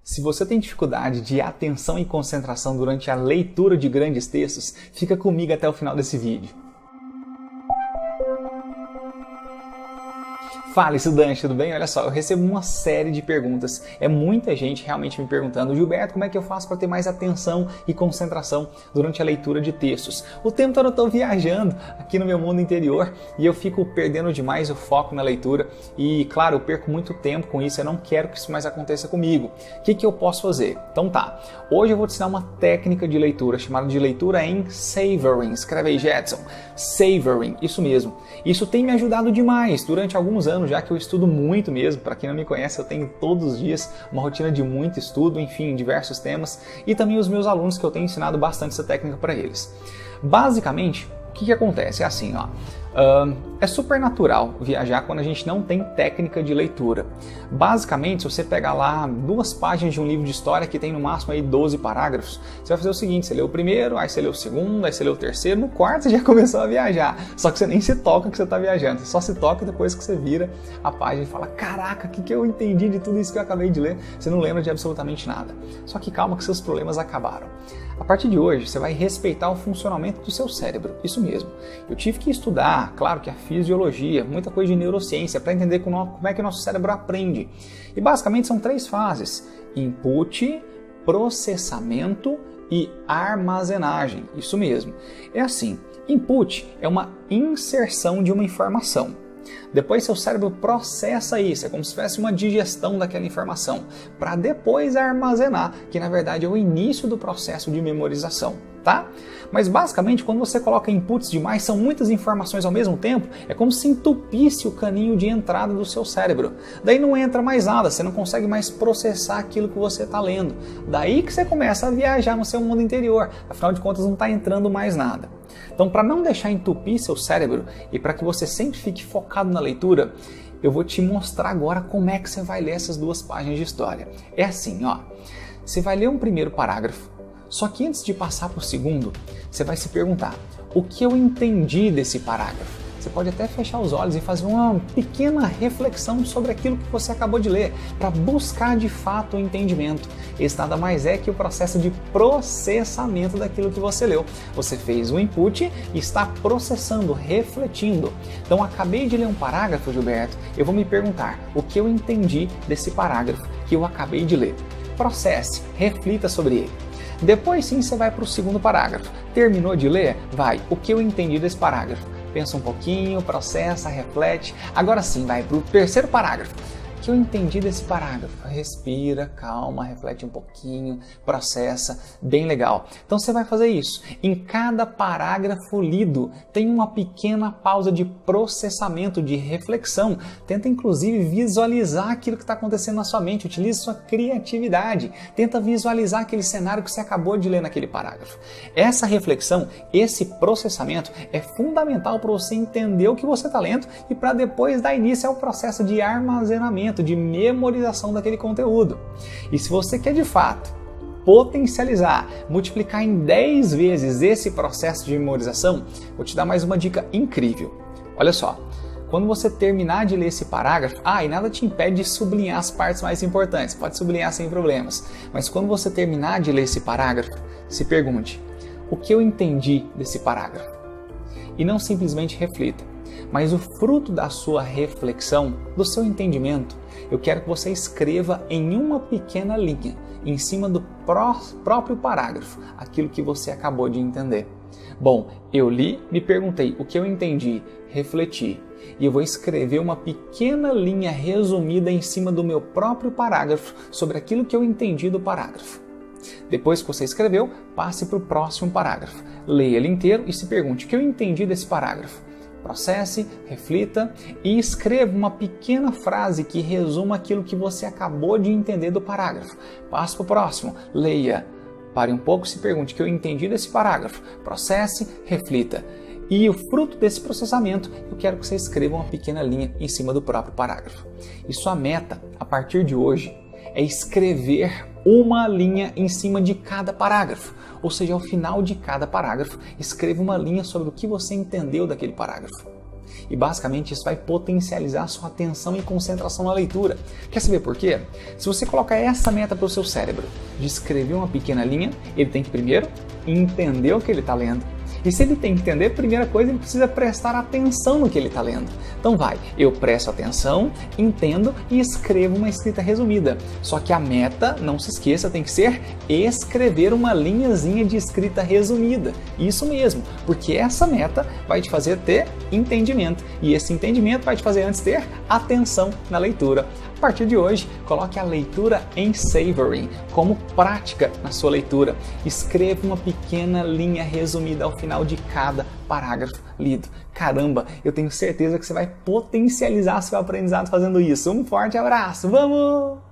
Se você tem dificuldade de atenção e concentração durante a leitura de grandes textos, fica comigo até o final desse vídeo. Fala, estudante, tudo bem? Olha só, eu recebo uma série de perguntas. É muita gente realmente me perguntando: Gilberto, como é que eu faço para ter mais atenção e concentração durante a leitura de textos? O tempo todo eu estou viajando aqui no meu mundo interior e eu fico perdendo demais o foco na leitura e, claro, eu perco muito tempo com isso. Eu não quero que isso mais aconteça comigo. O que eu posso fazer? Então tá, hoje eu vou te ensinar uma técnica de leitura chamada de leitura em savoring. Escreve aí, Jetson. Savoring, isso mesmo. Isso tem me ajudado demais durante alguns anos, já que eu estudo muito mesmo. Para quem não me conhece, eu tenho todos os dias uma rotina de muito estudo, enfim, diversos temas, e também os meus alunos que eu tenho ensinado bastante essa técnica para eles. Basicamente, o que acontece? É assim, ó. É super natural viajar quando a gente não tem técnica de leitura. Basicamente, se você pegar lá 2 páginas de um livro de história que tem no máximo aí 12 parágrafos, você vai fazer o seguinte: você lê o primeiro, aí você lê o segundo, aí você lê o terceiro, no quarto você já começou a viajar. Só que você nem se toca que você está viajando, você só se toca depois que você vira a página e fala: caraca, o que eu entendi de tudo isso que eu acabei de ler? Você não lembra de absolutamente nada. Só que calma que seus problemas acabaram. A partir de hoje, você vai respeitar o funcionamento do seu cérebro, isso mesmo. Eu tive que estudar, claro que a fisiologia, muita coisa de neurociência, para entender como é que o nosso cérebro aprende. E basicamente são 3 fases: input, processamento e armazenagem. Isso mesmo. É assim, input é uma inserção de uma informação. Depois seu cérebro processa isso, é como se tivesse uma digestão daquela informação, para depois armazenar, que na verdade é o início do processo de memorização, tá? Mas basicamente, quando você coloca inputs demais, são muitas informações ao mesmo tempo, é como se entupisse o caninho de entrada do seu cérebro. Daí não entra mais nada, você não consegue mais processar aquilo que você está lendo. Daí que você começa a viajar no seu mundo interior, afinal de contas não está entrando mais nada. Então, para não deixar entupir seu cérebro e para que você sempre fique focado na leitura, eu vou te mostrar agora como é que você vai ler essas 2 páginas de história. É assim, ó. Você vai ler um primeiro parágrafo, só que antes de passar para o segundo, você vai se perguntar: o que eu entendi desse parágrafo? Você pode até fechar os olhos e fazer uma pequena reflexão sobre aquilo que você acabou de ler, para buscar de fato o entendimento. Esse nada mais é que o processo de processamento daquilo que você leu. Você fez o input e está processando, refletindo. Então, acabei de ler um parágrafo, Gilberto, eu vou me perguntar: o que eu entendi desse parágrafo que eu acabei de ler? Processe, reflita sobre ele. Depois sim você vai para o segundo parágrafo. Terminou de ler? Vai, o que eu entendi desse parágrafo? Pensa um pouquinho, processa, reflete. Agora sim, vai para o terceiro parágrafo. O que eu entendi desse parágrafo? Respira, calma, reflete um pouquinho, processa, bem legal. Então você vai fazer isso. Em cada parágrafo lido tem uma pequena pausa de processamento, de reflexão. Tenta inclusive visualizar aquilo que está acontecendo na sua mente. Utilize sua criatividade. Tenta visualizar aquele cenário que você acabou de ler naquele parágrafo. Essa reflexão, esse processamento é fundamental para você entender o que você está lendo e para depois dar início ao processo de armazenamento, de memorização daquele conteúdo. E se você quer de fato potencializar, multiplicar em 10 vezes esse processo de memorização, vou te dar mais uma dica incrível. Olha só, quando você terminar de ler esse parágrafo, e nada te impede de sublinhar as partes mais importantes, pode sublinhar sem problemas, mas quando você terminar de ler esse parágrafo, se pergunte: o que eu entendi desse parágrafo? E não simplesmente reflita, mas o fruto da sua reflexão, do seu entendimento, eu quero que você escreva em uma pequena linha, em cima do próprio parágrafo, aquilo que você acabou de entender. Bom, eu li, me perguntei o que eu entendi, refleti, e eu vou escrever uma pequena linha resumida em cima do meu próprio parágrafo sobre aquilo que eu entendi do parágrafo. Depois que você escreveu, passe para o próximo parágrafo. Leia ele inteiro e se pergunte: o que eu entendi desse parágrafo? Processe, reflita e escreva uma pequena frase que resuma aquilo que você acabou de entender do parágrafo. Passe para o próximo. Leia. Pare um pouco e se pergunte: o que eu entendi desse parágrafo? Processe, reflita. E o fruto desse processamento, eu quero que você escreva uma pequena linha em cima do próprio parágrafo. E sua meta, a partir de hoje, é escrever uma linha em cima de cada parágrafo. Ou seja, ao final de cada parágrafo, escreva uma linha sobre o que você entendeu daquele parágrafo. E basicamente isso vai potencializar a sua atenção e concentração na leitura. Quer saber por quê? Se você colocar essa meta para o seu cérebro, de escrever uma pequena linha, ele tem que primeiro entender o que ele está lendo. E se ele tem que entender, a primeira coisa, ele precisa prestar atenção no que ele está lendo. Então eu presto atenção, entendo e escrevo uma escrita resumida. Só que a meta, não se esqueça, tem que ser escrever uma linhazinha de escrita resumida. Isso mesmo, porque essa meta vai te fazer ter entendimento. E esse entendimento vai te fazer antes ter atenção na leitura. A partir de hoje, coloque a leitura em savoring como prática na sua leitura. Escreva uma pequena linha resumida ao final de cada parágrafo lido. Caramba, eu tenho certeza que você vai potencializar seu aprendizado fazendo isso. Um forte abraço, vamos!